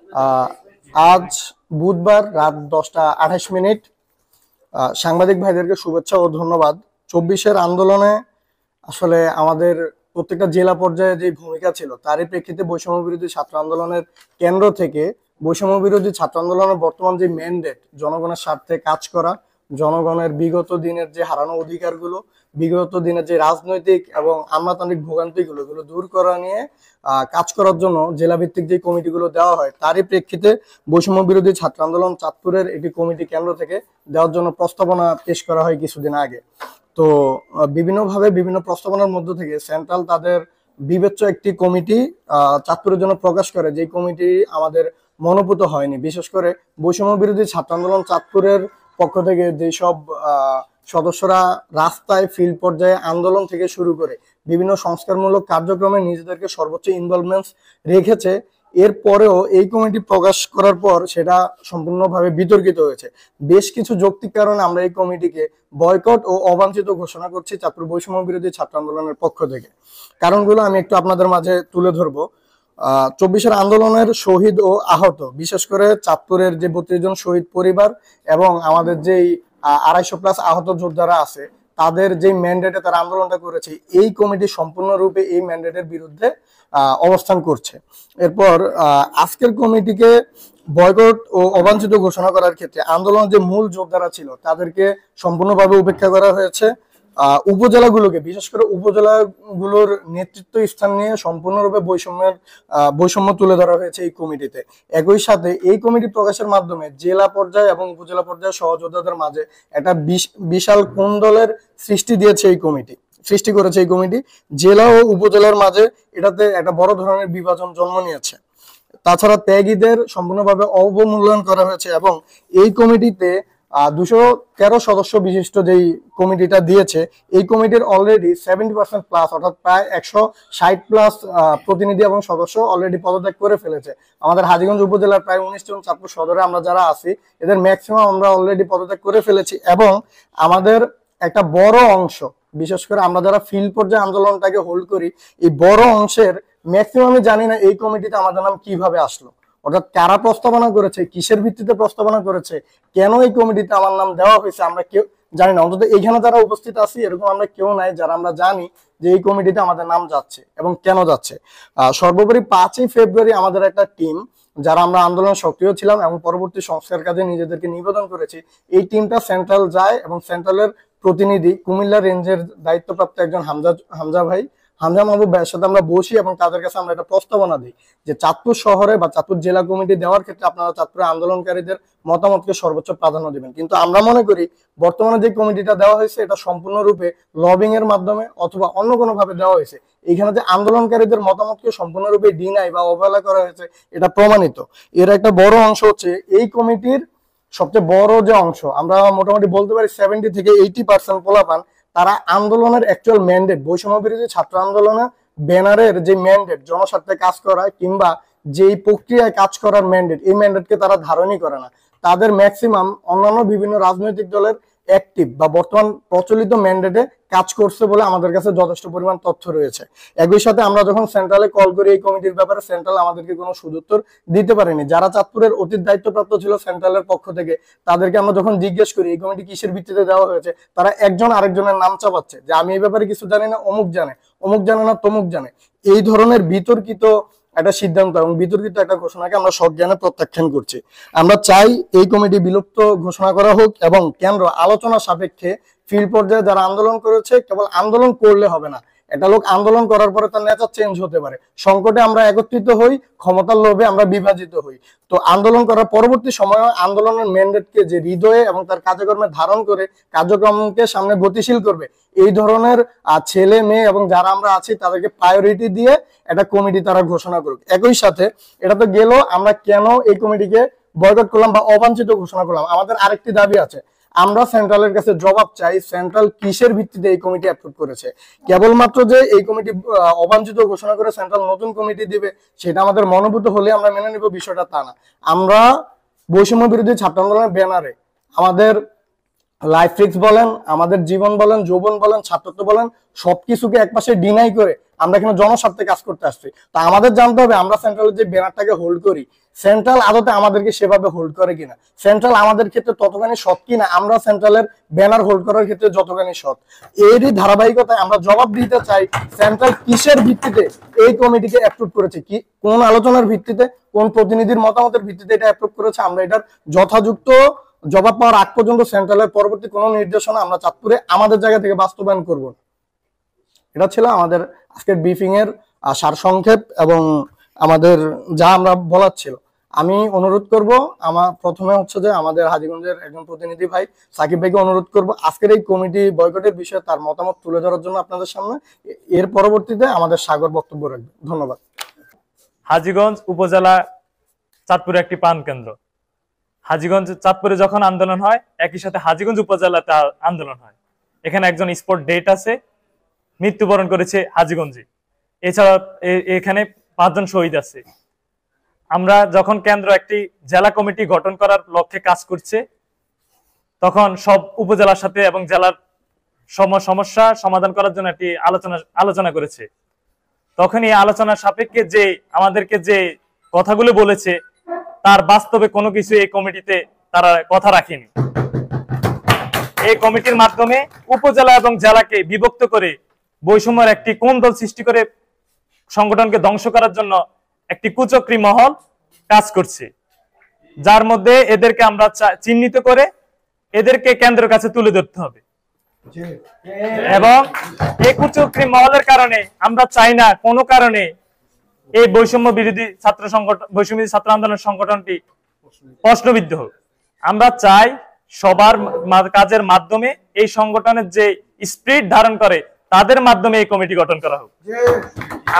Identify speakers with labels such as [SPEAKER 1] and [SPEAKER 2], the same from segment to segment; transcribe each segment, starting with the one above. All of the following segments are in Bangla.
[SPEAKER 1] আহ, আজ বুধবার রাত 10টা 28 মিনিট। সাংবাদিক ভাইদেরকে শুভেচ্ছা ও ধন্যবাদ। 24-এর আন্দোলনে আসলে আমাদের প্রত্যেকটা জেলা পর্যায়ে যে ভূমিকা ছিল তারই প্রেক্ষিতে বৈষম্য বিরোধী ছাত্র আন্দোলনের কেন্দ্র থেকে বৈষম্য বিরোধী ছাত্র আন্দোলনের বর্তমান যে ম্যান্ডেট, জনগণের স্বার্থে কাজ করা, জনগণের বিগত দিনের যে হারানো অধিকারগুলো, বিগত দিনের যে রাজনৈতিক এবং আমলাতান্ত্রিক ভোগান্তিগুলো এগুলো দূর করা নিয়ে কাজ করার জন্য জেলা ভিত্তিক যে কমিটিগুলো দেওয়া হয় তারই প্রেক্ষিতে বৈষম্য বিরোধী ছাত্র আন্দোলন চাঁদপুরের একটি কমিটি কেন্দ্র থেকে দেওয়ার জন্য প্রস্তাবনা পেশ করা হয় কিছুদিন আগে। তো বিভিন্নভাবে বিভিন্ন প্রস্তাবনার মধ্য থেকে সেন্ট্রাল তাদের বিবেচ্য একটি কমিটি চাঁদপুরের জন্য প্রকাশ করে, যে কমিটি আমাদের মনোভূত হয়নি। বিশেষ করে বৈষম্য বিরোধী ছাত্র আন্দোলন চাঁদপুরের পক্ষ থেকে যেসব সদস্যরা রাস্তায় ফিল্ড পর্যায়ে আন্দোলন থেকে শুরু করে বিভিন্ন সংস্কারমূলক কার্যক্রমে নিজেদেরকে সর্বোচ্চ ইনভলভমেন্টস রেখেছে, এরপরেও এই কমিটি প্রকাশ করার পর সেটা সম্পূর্ণভাবে বিতর্কিত হয়েছে। বেশ কিছু যৌক্তিক কারণে আমরা এই কমিটিকে বয়কট ও অবাঞ্ছিত ঘোষণা করছি চাঁদপুর বৈষম্য বিরোধী ছাত্র আন্দোলনের পক্ষ থেকে। কারণগুলো আমি একটু আপনাদের মাঝে তুলে ধরবো। 24-এর আন্দোলনের শহীদ ও আহত, বিশেষ করে চাঁদপুরের যে 32 জন শহীদ পরিবার এবং আমাদের যেই 250+ আহত যোদ্ধারা আছে, তাদের যে ম্যান্ডেটে তারা আন্দোলনটা করেছে, এই কমিটি সম্পূর্ণরূপে এই ম্যান্ডেটের বিরুদ্ধে অবস্থান করছে। এরপর আজকের কমিটিকে বয়কট ও অবাঞ্ছিত ঘোষণা করার ক্ষেত্রে আন্দোলনের যে মূল যোদ্ধারা ছিল তাদেরকে সম্পূর্ণভাবে উপেক্ষা করা হয়েছে। উপজেলাগুলোকে, বিশেষ করে উপজেলাগুলোর নেতৃত্ব স্থান নিয়ে সম্পূর্ণরূপে বৈষম্য তুলে ধরা হয়েছে এই কমিটিতে। একই সাথে এই কমিটি প্রকাশের মাধ্যমে জেলা পর্যায়ে এবং উপজেলা পর্যায়ে সহযোদ্ধাদের মাঝে একটা বিশাল কোন্দলের সৃষ্টি করেছে এই কমিটি। জেলা ও উপজেলার মাঝে এটাতে একটা বড় ধরনের বিভাজন জন্ম নিয়েছে। তাছাড়া ত্যাগীদের সম্পূর্ণভাবে অবমূল্যায়ন করা হয়েছে এবং এই কমিটিতে 213 সদস্য বিশিষ্ট যেই কমিটিটা দিয়েছে, এই কমিটির অলরেডি 70% প্লাস, অর্থাৎ প্রায় 160+ প্রতিনিধি এবং সদস্য অলরেডি পদত্যাগ করে ফেলেছে। আমাদের হাজীগঞ্জ উপজেলার প্রায় 19 জন চাঁদপুর সদরে আমরা যারা আছি, এদের ম্যাক্সিমাম আমরা অলরেডি পদত্যাগ করে ফেলেছি এবং আমাদের একটা বড় অংশ, বিশেষ করে আমরা যারা ফিল্ড পর্যায়ে আন্দোলনটাকে হোল্ড করি, এই বড় অংশের ম্যাক্সিমামই জানি না এই কমিটিতে আমাদের নাম কিভাবে আসলো, অর্থাৎ কারা প্রস্তাবনা করেছে, কিসের ভিত্তিতে প্রস্তাবনা করেছে, কেন এই কমিটিতে আমার নাম দেওয়া হয়েছে, আমরা কেউ জানি না। অন্তত এইখানে যারা উপস্থিত আছি এরকম আমরা কেউ নাই যারা আমরা জানি যে এই কমিটিতে আমাদের নাম যাচ্ছে এবং কেন যাচ্ছে। সর্বোপরি 5ই ফেব্রুয়ারি আমাদের একটা টিম, যারা আমরা আন্দোলনে সক্রিয় ছিলাম এবং পরবর্তী সংস্কার কাজে নিজেদেরকে নিবেদন করেছি, এই টিমটা সেন্ট্রাল যায় এবং সেন্ট্রালের প্রতিনিধি কুমিল্লা রেঞ্জের দায়িত্বপ্রাপ্ত একজন হামজা মাহবুব ভাইয়ের সাথে আমরা বসি এবং তাদের কাছে আমরা একটা প্রস্তাবনা দিই যে চাঁদপুর শহরে বা চাঁদপুর জেলা কমিটি দেওয়ার ক্ষেত্রে আপনারা চাঁদপুরে আন্দোলনকারীদের মতামতকে সর্বোচ্চ প্রাধান্য দিবেন। কিন্তু আমরা মনে করি বর্তমানে যে কমিটিটা দেওয়া হয়েছে এটা সম্পূর্ণরূপে লবিং এর মাধ্যমে অথবা অন্য কোনো ভাবে দেওয়া হয়েছে। এইখানে যে আন্দোলনকারীদের মতামতকে সম্পূর্ণরূপে ডিনাই বা অবহেলা করা হয়েছে এটা প্রমাণিত। এর একটা বড় অংশ হচ্ছে এই কমিটির সবচেয়ে বড় যে অংশ, আমরা মোটামুটি বলতে পারি 70 থেকে 80% পোলাপান, তারা আন্দোলনের অ্যাকচুয়াল ম্যান্ডেট, বৈষম্য বিরোধী ছাত্র আন্দোলনে ব্যানারের যে ম্যান্ডেট, জনস্বার্থে কাজ করা কিংবা যেই প্রক্রিয়ায় কাজ করার ম্যান্ডেট, এই ম্যান্ডেটকে তারা ধারণই করে না। তাদের ম্যাক্সিমাম অন্যান্য বিভিন্ন রাজনৈতিক দলের অ্যাক্টিভ বা বর্তমান প্রচলিত ম্যান্ডেটে কাজ করছে বলে আমাদের কাছে যথেষ্ট পরিমাণ তথ্য রয়েছে। একই সাথে আমরা যখন সেন্ট্রালে কল করি এই কমিটির ব্যাপারে, সেন্ট্রাল আমাদেরকে কোনো সুদুত্তর দিতে পারেনি। যারা চাঁদপুরের অতীত দায়িত্বপ্রাপ্ত ছিল সেন্ট্রালের পক্ষ থেকে, তাদেরকে আমরা যখন জিজ্ঞেস করি এই কমিটি কিসের ভিত্তিতে দেওয়া হয়েছে, তারা একজন আরেকজনের নাম চাপাচ্ছে যে আমি এই ব্যাপারে কিছু জানি না, অমুক জানে না, তমুক জানে। এই ধরনের বিতর্কিত একটা সিদ্ধান্ত এবং বিতর্কিত একটা ঘোষণাকে আমরা সজ্ঞানে প্রত্যাখ্যান করছি। আমরা চাই এই কমিটি বিলুপ্ত ঘোষণা করা হোক এবং কেন্দ্র আলোচনা সাপেক্ষে ফিল্ড পর্যায়ে যারা আন্দোলন করেছে, কেবল আন্দোলন করলে হবে না, একটা লোক আন্দোলন করার পরে তার নেচার চেঞ্জ হতে পারে। সংকটে আমরা একত্রিত হই, ক্ষমতার লোভে আমরা বিভাজিত হই। তো আন্দোলন করার পরবর্তী সময়ে আন্দোলনের ম্যান্ডেটকে যে হৃদয়ে এবং তার কার্যক্রমে ধারণ করে কার্যক্রমকে সামনে গতিশীল করবে, এই ধরনের ছেলে মেয়ে এবং যারা আমরা আছি তাদেরকে প্রায়োরিটি দিয়ে একটা কমিটি তারা ঘোষণা করুক। একই সাথে এটা তো গেল আমরা কেন এই কমিটিকে বয়কট করলাম বা অবাঞ্ছিত ঘোষণা করলাম, আমাদের আরেকটি দাবি আছে। আমরা সেন্ট্রালের কাছে জবাব চাই, সেন্ট্রাল কিসের ভিত্তিতে এই কমিটি অ্যাপ্রুভ করেছে। কেবলমাত্র যে এই কমিটি অবাঞ্ছিত ঘোষণা করে সেন্ট্রাল নতুন কমিটি দিবে সেটা আমাদের মনোভূত হলে আমরা মেনে নিব, বিষয়টা তা না। আমরা বৈষম্য বিরোধী ছাত্র আন্দোলনের ব্যানারে আমাদের লাইফ রিস্ক বলেন, আমাদের জীবন বলেন, যৌবন বলেন, ছাত্রত্ব বলেন, সবকিছুকে একপাশে ডিনাই করে আমরা এখানে জনস্বার্থে কাজ করতে আসছি। তো আমাদের জানতে হবে আমরা সেন্ট্রালের যে ব্যানারটাকে হোল্ড করি, সেন্ট্রাল আদতে আমাদেরকে সেভাবে হোল্ড করে কিনা, সেন্ট্রাল আমাদের ক্ষেত্রে ততখানি সৎ কিনা আমরা সেন্ট্রালের ব্যানার হোল্ড করার ক্ষেত্রে যতখানি সৎ। এরই ধারাবাহিকতায় আমরা জবাব দিতে চাই সেন্ট্রাল কিসের ভিত্তিতে এই কমিটিকে অ্যাপ্রুভ করেছে, কি কোন আলোচনার ভিত্তিতে, কোন প্রতিনিধির মতামতের ভিত্তিতে এটা অ্যাপ্রুভ করেছে। আমরা এটার যথাযথ জবাব পাওয়ার আগ পর্যন্ত সেন্ট্রালের পরবর্তী কোনো নির্দেশনা আমরা চাঁদপুরে আমাদের জায়গা থেকে বাস্তবায়ন করব। এটা ছিল আমাদের আজকের ব্রিফিং এর সারসংক্ষেপ এবং আমাদের যা আমরা বলার ছিল। আমি অনুরোধ করব, আমার প্রথমে হচ্ছে যে আমাদের হাজীগঞ্জের একজন প্রতিনিধি ভাই সাকিব ভাইকে অনুরোধ করব আজকের এই কমিটি বয়কটের বিষয়ে তার মতামত তুলে ধরার জন্য আপনাদের সামনে। এর পরবর্তীতে আমাদের সাগর বক্তব্য রাখবে। ধন্যবাদ।
[SPEAKER 2] হাজীগঞ্জ উপজেলা চাঁদপুরে একটি পান কেন্দ্র। হাজীগঞ্জ চাঁদপুরে যখন আন্দোলন হয় একই সাথে হাজীগঞ্জ উপজেলাতে আন্দোলন হয়। এখানে একজন স্পট ডেট আছে, মৃত্যুবরণ করেছে হাজীগঞ্জে। এছাড়া এখানে 5 জন শহীদ আছে। আমরা যখন কেন্দ্র একটি জেলা কমিটি গঠন করার লক্ষ্যে কাজ করছে তখন সব উপজেলার সাথে এবং জেলার সমস্যা সমাধান করার জন্য একটি আলোচনা করেছে। তখন এই আলোচনার সাপেক্ষে যে আমাদেরকে যে কথাগুলো বলেছে তার বাস্তবে কোনো কিছু এই কমিটিতে তারা কথা রাখেনি। এই কমিটির মাধ্যমে উপজেলা এবং জেলাকে বিভক্ত করে বৈষম্যের একটি কোন্দল সৃষ্টি করে সংগঠনকে ধ্বংস করার জন্য একটি কুচক্রী মহল কাজ করছে, যার মধ্যে এদেরকে আমরা চিহ্নিত করে এদেরকে কেন্দ্রের কাছে তুলে ধরতে হবে। এবং এই কুচক্রী মহলের কারণে আমরা চাই না কোনো কারণে এই বৈষম্য বিরোধী ছাত্র সংগঠন, বৈষম্য ছাত্র আন্দোলন সংগঠনটি প্রশ্নবিদ্ধ হোক। আমরা চাই সবার কাজের মাধ্যমে এই সংগঠনের যে স্পিরিট ধারণ করে তাদের মাধ্যমে এই কমিটি গঠন করা হোক।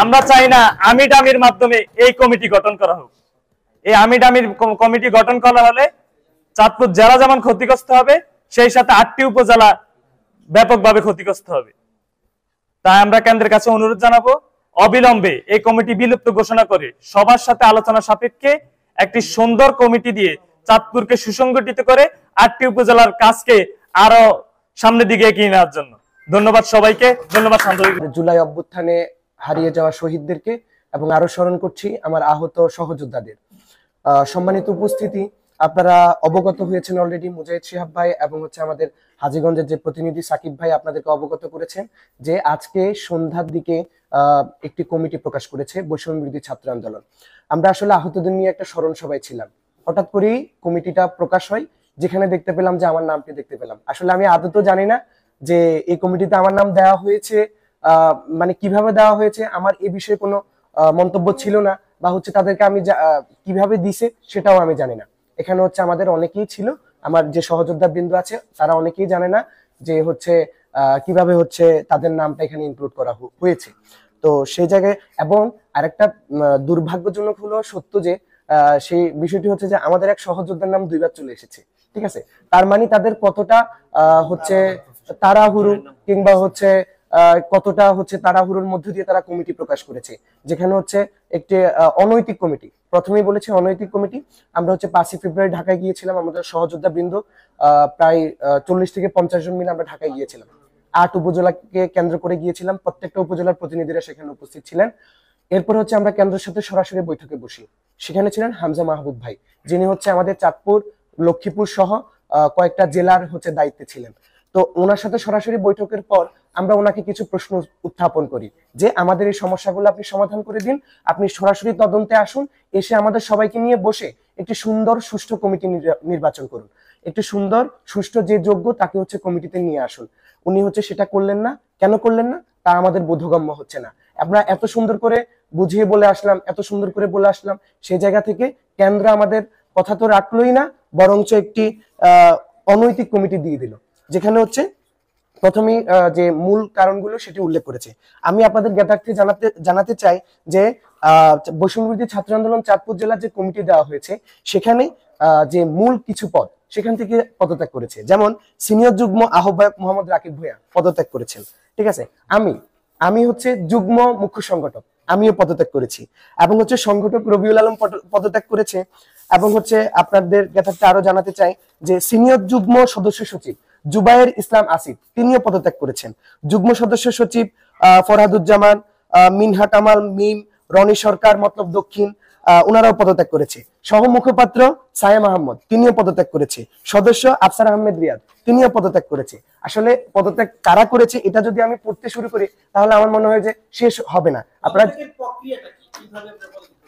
[SPEAKER 2] আমরা চাই না আমি ডামির মাধ্যমে এই কমিটি গঠন করা হোক। এই আমি ডামির কমিটি গঠন করা হলে চাঁদপুর জেলা যেমন ক্ষতিগ্রস্ত হবে, সেই সাথে 8টি উপজেলা ব্যাপকভাবে ক্ষতিগ্রস্ত হবে। তাই আমরা কেন্দ্রের কাছে অনুরোধ জানাবো অবিলম্বে এই কমিটি বিলুপ্ত ঘোষণা করে সবার সাথে আলোচনা সাপেক্ষে একটি সুন্দর কমিটি দিয়ে চাঁদপুরকে সুসংগঠিত করে 8টি উপজেলার কাজকে আরো সামনের দিকে এগিয়ে নেওয়ার জন্য। ধন্যবাদ সবাইকে। ধন্যবাদ শান্তী।
[SPEAKER 3] জুলাই অভ্যুত্থানে হারিয়ে যাওয়া শহীদদেরকে এবং আরো স্মরণ করছি আমার আহত সহযোদ্ধাদের। সম্মানিত উপস্থিতি, আপনারা অবগত হয়েছেন অলরেডি, মুজাহিদ শিহাব ভাই এবং হচ্ছে আমাদের হাজীগঞ্জের যে প্রতিনিধি সাকিব ভাই আপনাদেরকে অবগত করেছেন যে আজকে সন্ধ্যার দিকে একটি কমিটি প্রকাশ করেছে বৈষম্য বিরোধী ছাত্র আন্দোলন। আমরা আসলে আহতদের নিয়ে একটা স্মরণ সভায় ছিলাম, হঠাৎ করেই কমিটিটা প্রকাশ হয়, যেখানে দেখতে পেলাম যে আমার নামটি দেখতে পেলাম। আসলে আমি আদৌ জানি না যে এই কমিটিতে আমার নাম দেওয়া হয়েছে, মানে কিভাবে দেওয়া হয়েছে আমার এই বিষয়ে কোনো মন্তব্য ছিল না, বা হচ্ছে তাদেরকে আমি কিভাবে দিছে সেটাও আমি জানি না। এখানে হচ্ছে আমাদের অনেকেই ছিল, আমার যে সহযোদ্ধা বৃন্দ আছে তারা অনেকেই জানে না যে হচ্ছে কিভাবে হচ্ছে তাদের নামটা এখানে ইনক্লুড করা হয়েছে। তো সেই জায়গায় এবং আরেকটা দুর্ভাগ্যজনক হলো সত্য যে সেই বিষয়টি হচ্ছে যে আমাদের এক সহযোদ্ধার নাম 2 বার চলে এসেছে। ঠিক আছে, তার মানে তাদের কতটা হচ্ছে তাড়াহুড়ো কিংবা হচ্ছে কতটা হচ্ছে তাড়াহুড়োর মধ্য দিয়ে তারা কমিটি প্রকাশ করেছে, যেখানে হচ্ছে একটি অনৈতিক কমিটি। প্রথমেই বলেছে অনৈতিক কমিটি। আমরা হচ্ছে 5 ফেব্রুয়ারি ঢাকায় গিয়েছিলাম, আমাদের সহযোদ্ধা বৃন্দ প্রায় 40 থেকে 50 জন মিলে আমরা ঢাকায় গিয়েছিলাম। 8 উপজেলাকে কেন্দ্র করে গিয়েছিলাম, প্রত্যেকটা উপজেলার প্রতিনিধিরা সেখানে উপস্থিত ছিলেন। এরপর হচ্ছে আমরা কেন্দ্রের সাথে সরাসরি বৈঠকে বসি, সেখানে ছিলেন হামজা মাহবুব ভাই, যিনি হচ্ছে আমাদের চাঁদপুর, লক্ষ্মীপুর সহ কয়েকটা জেলার হচ্ছে দায়িত্বে ছিলেন। তো ওনার সাথে সরাসরি বৈঠকের পর আমরা ওনাকে কিছু প্রশ্ন উত্থাপন করি যে আমাদের এই সমস্যাগুলো আপনি সমাধান করে দিন, আপনি সরাসরি তদন্তে আসুন, এসে আমাদের সবাইকে নিয়ে বসে একটি সুন্দর সুষ্ঠু কমিটি নির্বাচন করুন, একটি সুন্দর সুষ্ঠু যে যোগ্য তাকে হচ্ছে কমিটিতে নিয়ে আসুন। উনি হচ্ছে সেটা করলেন না। কেন করলেন না তা আমাদের বোধগম্য হচ্ছে না। আমরা এত সুন্দর করে বুঝিয়ে বলে আসলাম, এত সুন্দর করে বলে আসলাম, সেই জায়গা থেকে কেন্দ্র আমাদের কথা তো রাখলোই না, বরঞ্চ একটি অনৈতিক কমিটি দিয়ে দিল, যেখানে হচ্ছে প্রথমেই যে মূল কারণগুলো সেটি উল্লেখ করেছে। আমি আপনাদের জ্ঞাতার্থে জানাতে চাই যে বৈষম্য বিরোধী ছাত্র আন্দোলন চাঁদপুর জেলার যে কমিটি দেওয়া হয়েছে সেখানে যে মূল কিছু পদ সেখান থেকে পদত্যাগ করেছে। যেমন সিনিয়র যুগ্ম আহ্বায়ক মোহাম্মদ রাকিব ভূঁইয়া পদত্যাগ করেছেন। ঠিক আছে, আমি হচ্ছে যুগ্ম মুখ্য সংগঠক, আমিও পদত্যাগ করেছি, এবং হচ্ছে সংগঠক রবিউল আলম পদত্যাগ করেছে। এবং হচ্ছে আপনাদের জ্ঞাতার্থে আরো জানাতে চাই যে সিনিয়র যুগ্ম সদস্য সচিব জুবায়ের ইসলাম আসিফ তিনিও পদত্যাগ করেছেন। যুগ্ম সদস্য সচিব ফরহাদুজ্জামান, মিনহাট আমাল, মিম, রনি সরকার, মতলব দক্ষিণ, ওনারাও পদত্যাগ করেছে। সহ মুখপাত্র সায়েম আহমদ, তিনিও পদত্যাগ করেছে। সদস্য আফসার আহমেদ রিয়াদ, তিনিও পদত্যাগ করেছে। আসলে পদত্যাগ কারা করেছে এটা যদি আমি পড়তে শুরু করি তাহলে আমার মনে হয় যে শেষ হবে না। আপনারা,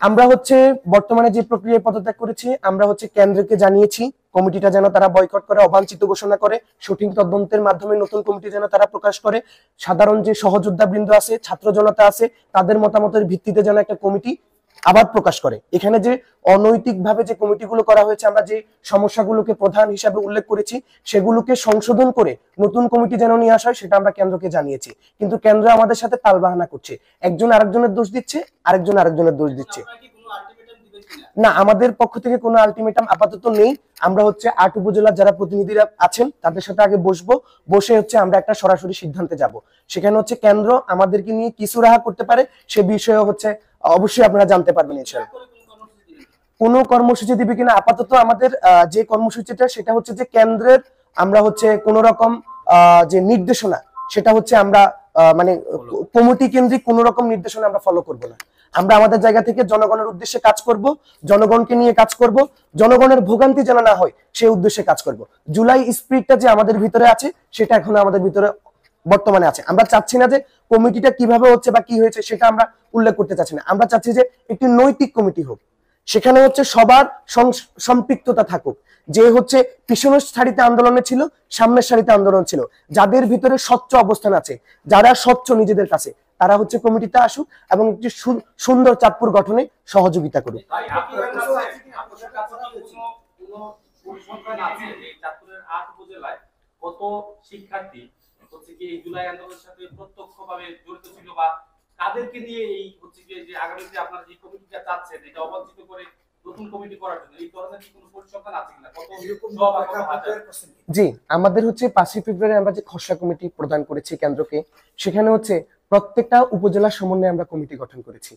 [SPEAKER 3] আমরা হচ্ছে বর্তমানে যে প্রক্রিয়ায় পদত্যাগ করেছি, আমরা হচ্ছে কেন্দ্রকে জানিয়েছি কমিটিটা যেন তারা বয়কট করে, অবাঞ্ছিত ঘোষণা করে, সঠিক তদন্তের মাধ্যমে নতুন কমিটি যেন তারা প্রকাশ করে, সাধারণ যে সহযোদ্ধা বৃন্দ আছে, ছাত্র জনতা আছে, তাদের মতামতের ভিত্তিতে যেন একটা কমিটি আবার প্রকাশ করে। এখানে যে অনৈতিক ভাবে যে কমিটিগুলো করা হয়েছে, আমরা যে সমস্যাগুলোকে প্রধান হিসাবে উল্লেখ করেছি সেগুলোকে সংশোধন করে নতুন কমিটি যেন নিয়ে আসা হয় সেটা আমরা কেন্দ্রকে জানিয়েছি। কিন্তু কেন্দ্র আমাদের সাথে তালবাহানা করছে, একজন আরেকজনের দোষ দিচ্ছে, আরেকজন আরেকজনের দোষ দিচ্ছে। না, আমাদের পক্ষ থেকে কোনো আলটিমেটাম আপাতত নেই। আমরা হচ্ছে 8 উপজেলার যারা প্রতিনিধিরা আছেন তাদের সাথে আগে বসবো, বসে হচ্ছে আমরা একটা সরাসরি সিদ্ধান্তে যাব। সেখানে হচ্ছে কেন্দ্র আমাদেরকে নিয়ে কিছু রাহা করতে পারে, সে বিষয়ে হচ্ছে অবশ্যই আপনারা জানতে পারবেন ইনশাআল্লাহ। কোনো কর্মসূচি দিবে কিনা, আপাতত আমাদের যে কর্মসূচিটা সেটা হচ্ছে যে কেন্দ্রের আমরা হচ্ছে কোন রকম যে নির্দেশনা সেটা হচ্ছে আমরা মানে কমিটি কেন্দ্রিক কোন রকম নির্দেশনা আমরা ফলো করব না। আমরা আমাদের জায়গা থেকে জনগণের উদ্দেশ্যে কাজ করব, জনগণকে নিয়ে কাজ করব, জনগণের ভোগান্তি যেন না হয় সেই উদ্দেশ্যে কাজ করব। জুলাই স্পিরিটটা যে আমাদের ভিতরে আছে সেটা এখন আমাদের ভিতরে বর্তমানে আছে। আমরা চাচ্ছি না যে কমিটিটা কিভাবে হচ্ছে বা কি হয়েছে সেটা আমরা উল্লেখ করতে চাচ্ছি না। আমরা চাচ্ছি যে একটি নৈতিক কমিটি হোক, সেখানে হচ্ছে সবার সম্পৃক্ততা থাকুক। যে হচ্ছে পিছনের সারিতে আন্দোলনে ছিল, সামনের সারিতে আন্দোলন ছিল, যাদের ভিতরে স্বচ্ছ অবস্থান আছে, যারা স্বচ্ছ নিজেদের কাছে, তারা হচ্ছে কমিটিতে আসুক এবং একটি সুন্দর চাঁদপুর গঠনে সহযোগিতা করুক।
[SPEAKER 4] কত শিক্ষার্থী হচ্ছে কি জুলাই আন্দোলনের সাথে প্রত্যক্ষভাবে জড়িত ছিল বা তাদেরকে নিয়ে এই হচ্ছে কি যে আগামীতে আপনারা যে কমিটিটা চাচ্ছেন এটা অবাঞ্ছিত করে নতুন কমিটি করার জন্য এই ধরনের কি কোনো পরিসংখ্যান আছে কিনা?
[SPEAKER 3] জি, আমাদের হচ্ছে 5 ফেব্রুয়ারি আমরা যে খসড়া কমিটি প্রদান করেছি কেন্দ্রকে, সেখানে হচ্ছে প্রত্যেকটা উপজেলা সমন্বয়ে আমরা কমিটি গঠন করেছি,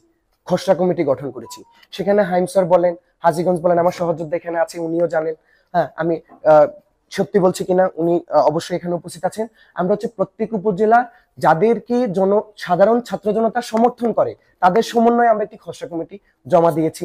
[SPEAKER 3] খসড়া কমিটি গঠন করেছি। সেখানে হাইম স্যার বলেন, হাজীগঞ্জ বলেন, আমার সহযোদ্ধা এখানে আছে, উনিও জানেন। হ্যাঁ, আমি সত্যি বলছি কিনা উনি অবশ্যই এখানে উপস্থিত আছেন। আমরা হচ্ছে প্রত্যেক উপজেলা যাদেরকে সাধারণ ছাত্র জনতা সমর্থন করে তাদের সমন্বয়ে আমরা একটি খসড়া কমিটি জমা দিয়েছি।